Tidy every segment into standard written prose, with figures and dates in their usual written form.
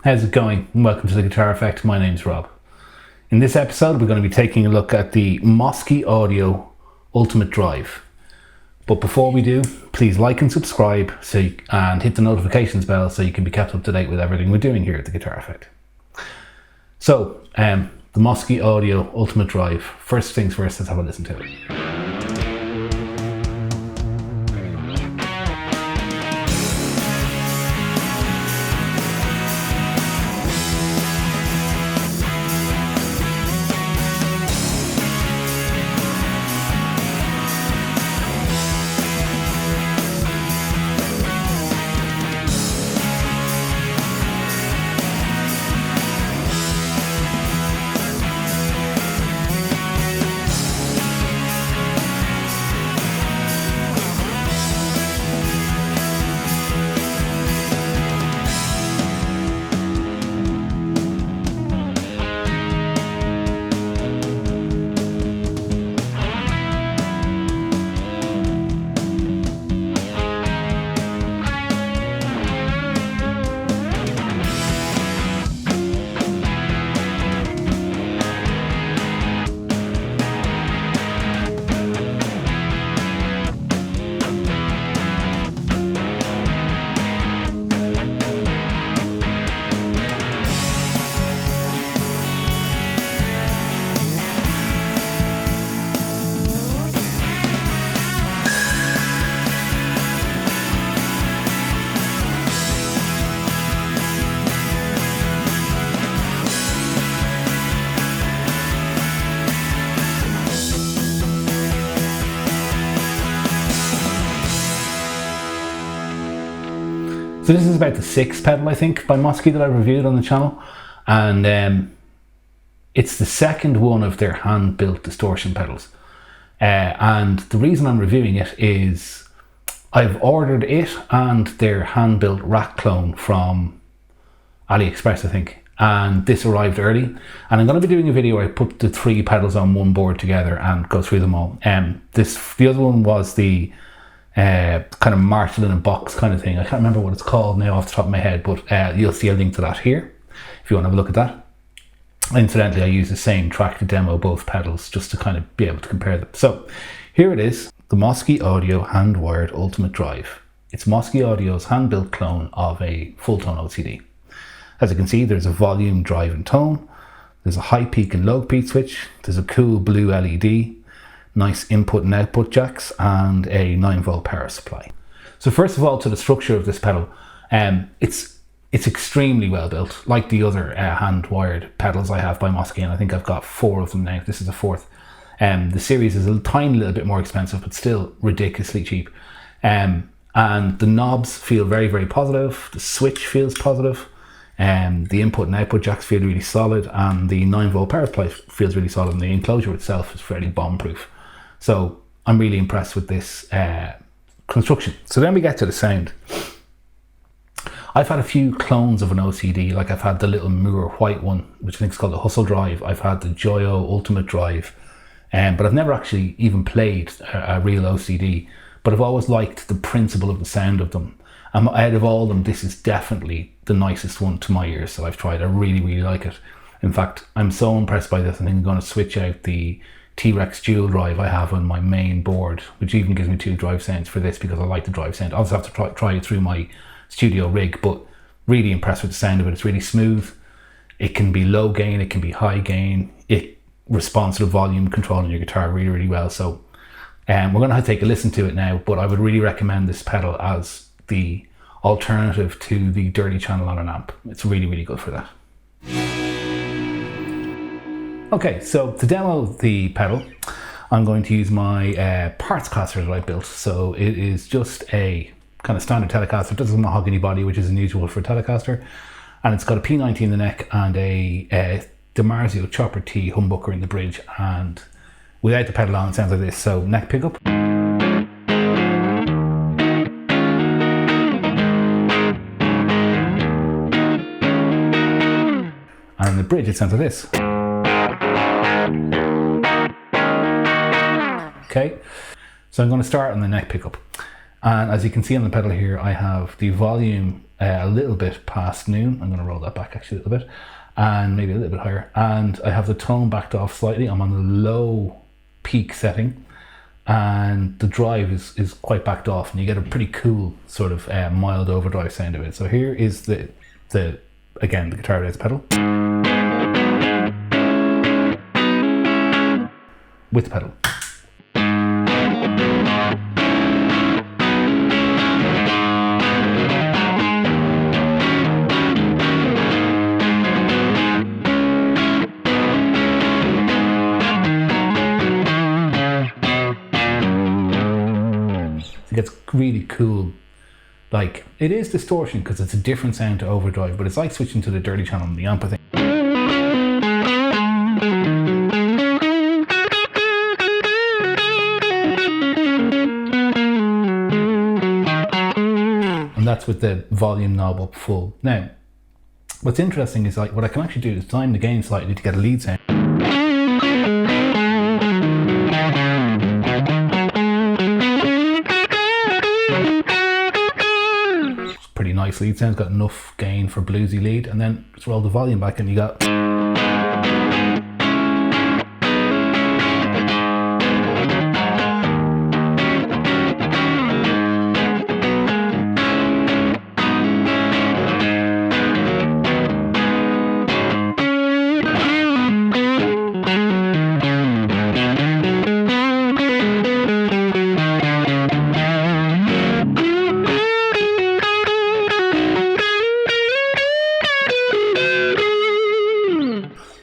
how's it going? And welcome to The Guitar Effect. My name's Rob. In this episode we're going to be taking a look at the Mosky Ultimate Drive. But before we do, please like and subscribe and hit the notifications bell so you can be kept up to date with everything we're doing here at The Guitar Effect. So, the Mosky Ultimate Drive. First things first, let's have a listen to it. So this is about the sixth pedal, I think, by Mosky that I've reviewed on the channel, and it's the second one of their hand-built distortion pedals. And the reason I'm reviewing it is I've ordered it and their hand-built rack clone from AliExpress, I think, and this arrived early. And I'm going to be doing a video where I put the three pedals on one board together and go through them all. The other one was the kind of Marshall in a box kind of thing. I can't remember what it's called now off the top of my head, but you'll see a link to that here if you want to have a look at that. Incidentally, I use the same track to demo both pedals just to kind of be able to compare them. So here it is, the Mosky Audio hand-wired Ultimate Drive. It's Mosky Audio's hand-built clone of a Fulltone OCD. As you can see, there's a volume, drive and tone. There's a high peak and low peak switch. There's a cool blue LED. Nice input and output jacks, and a 9-volt power supply. So first of all, to the structure of this pedal, it's extremely well built, like the other hand-wired pedals I have by Mosky, and I think I've got 4 of them now. This is the 4th. The series is a tiny little bit more expensive, but still ridiculously cheap. And the knobs feel very, very positive. The switch feels positive. The input and output jacks feel really solid, and the 9-volt power supply feels really solid, and the enclosure itself is fairly bomb-proof. So I'm really impressed with this construction. So then we get to the sound. I've had a few clones of an OCD, like I've had the little Moore white one, which I think is called the Hustle Drive. I've had the Joyo Ultimate Drive, but I've never actually even played a real OCD. But I've always liked the principle of the sound of them. Out of all of them, this is definitely the nicest one to my ears that I've tried. I really, really like it. In fact, I'm so impressed by this, I think I'm going to switch out the T-Rex dual drive I have on my main board, which even gives me 2 drive sounds for this because I like the drive sound. I also have to try it through my studio rig, but really impressed with the sound of it. It's really smooth. It can be low gain, it can be high gain. It responds to the volume control on your guitar really, really well. So we're going to take a listen to it now, but I would really recommend this pedal as the alternative to the dirty channel on an amp. It's really, really good for that. Okay, so to demo the pedal, I'm going to use my parts caster that I built. So it is just a kind of standard Telecaster. It doesn't have a mahogany body, which is unusual for a Telecaster. And it's got a P90 in the neck and a DiMarzio Chopper T humbucker in the bridge. And without the pedal on, it sounds like this. So neck pickup. And in the bridge, it sounds like this. Okay, so I'm going to start on the neck pickup. And as you can see on the pedal here, I have the volume a little bit past noon. I'm going to roll that back actually a little bit, and maybe a little bit higher. And I have the tone backed off slightly. I'm on the low peak setting, and the drive is quite backed off, and you get a pretty cool sort of mild overdrive sound of it. So here is the again the guitar bass pedal with the pedal. It gets really cool. Like, it is distortion because it's a different sound to overdrive, but it's like switching to the dirty channel on the amp, I think. And that's with the volume knob up full. Now, what's interesting is like what I can actually do is time the gain slightly to get a lead sound. Pretty nice lead sound, got enough gain for bluesy lead, and then just roll the volume back and you got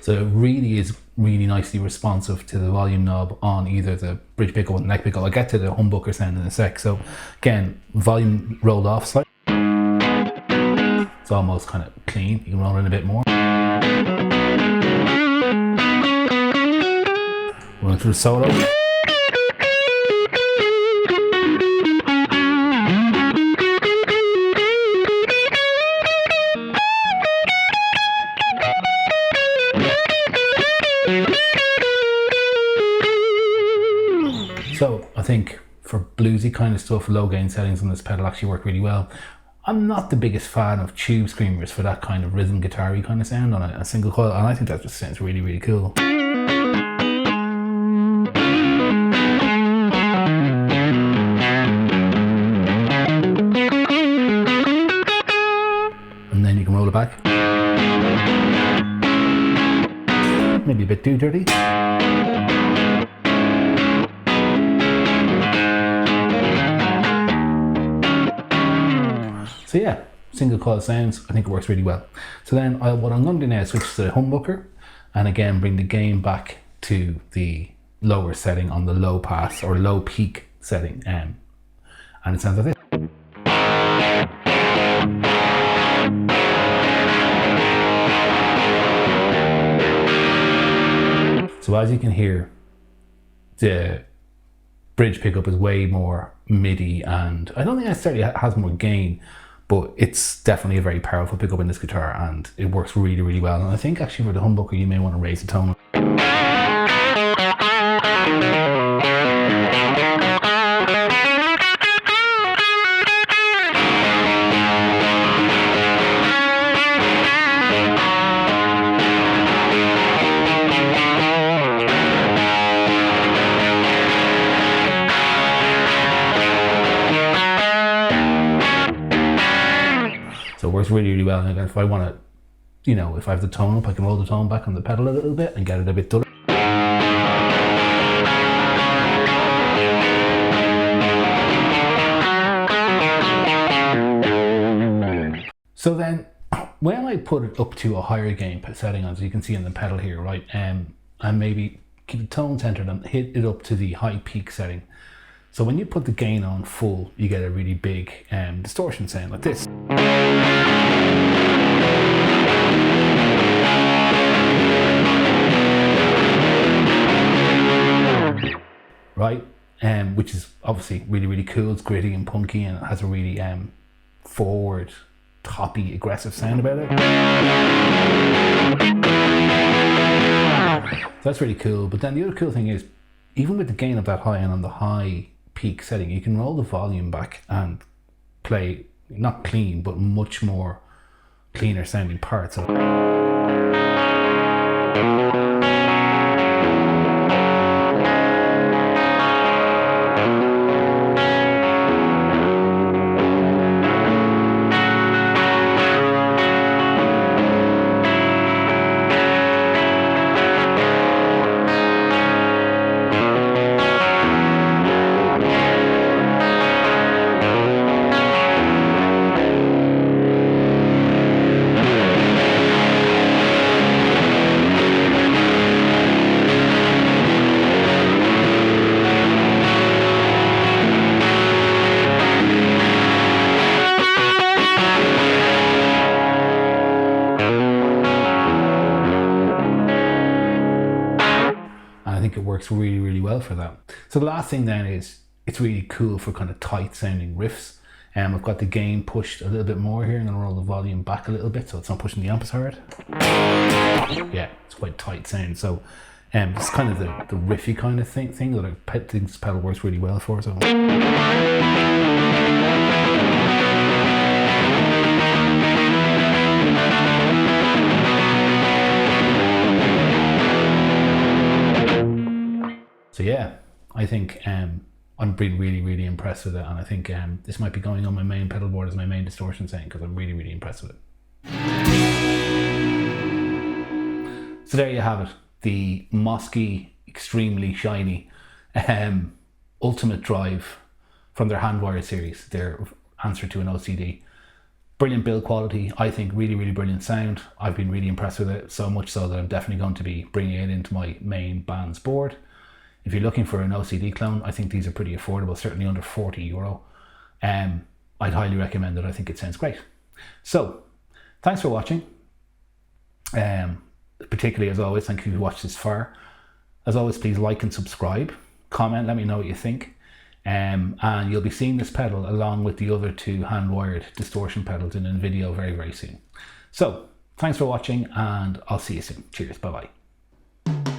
so it really is really nicely responsive to the volume knob on either the bridge pickup or the neck pickup. I'll get to the humbucker sound in a sec. So again, volume rolled off slightly. It's almost kind of clean. You can roll in a bit more. Going through the solo. So I think for bluesy kind of stuff, low gain settings on this pedal actually work really well. I'm not the biggest fan of tube screamers for that kind of rhythm guitar-y kind of sound on a single coil, and I think that just sounds really, really cool. And then you can roll it back. Maybe a bit too dirty. So yeah, single coil sounds, I think it works really well. So then what I'm going to do now is switch to the humbucker, and again bring the gain back to the lower setting on the low pass or low peak setting, and it sounds like this. So as you can hear, the bridge pickup is way more MIDI, and I don't think it necessarily has more gain, but it's definitely a very powerful pickup in this guitar, and it works really, really well. And I think actually for the humbucker, you may want to raise the tone. So it works really, really well. And if I want to, you know, if I have the tone up, I can roll the tone back on the pedal a little bit and get it a bit duller. So then, when I put it up to a higher gain setting, as you can see in the pedal here, right, and maybe keep the tone centered and hit it up to the high peak setting. So when you put the gain on full, you get a really big distortion sound like this. Right, which is obviously really, really cool. It's gritty and punky, and it has a really forward, toppy, aggressive sound about it. So that's really cool. But then the other cool thing is, even with the gain of that high and on the high peak setting, you can roll the volume back and play not clean, but much more cleaner sounding parts. I think it works really, really well for that. So the last thing then is it's really cool for kind of tight sounding riffs. I've got the gain pushed a little bit more here, and then roll the volume back a little bit so it's not pushing the amp as hard. Yeah, it's quite tight sound. So it's kind of the riffy kind of thing that I think this pedal works really well for. So. So yeah, I think I'm being really, really impressed with it, and I think this might be going on my main pedal board as my main distortion setting because I'm really, really impressed with it. So there you have it, the Mosky extremely shiny Ultimate Drive from their Handwired series, their answer to an OCD. Brilliant build quality, I think really, really brilliant sound. I've been really impressed with it, so much so that I'm definitely going to be bringing it into my main band's board. If you're looking for an OCD clone, I think these are pretty affordable, certainly under €40. I'd highly recommend it. I think it sounds great. So, thanks for watching. Particularly, as always, thank you for watching this far. As always, please like and subscribe. Comment, let me know what you think. And you'll be seeing this pedal along with the other two hand-wired distortion pedals in a video very, very soon. So, thanks for watching, and I'll see you soon. Cheers, bye-bye.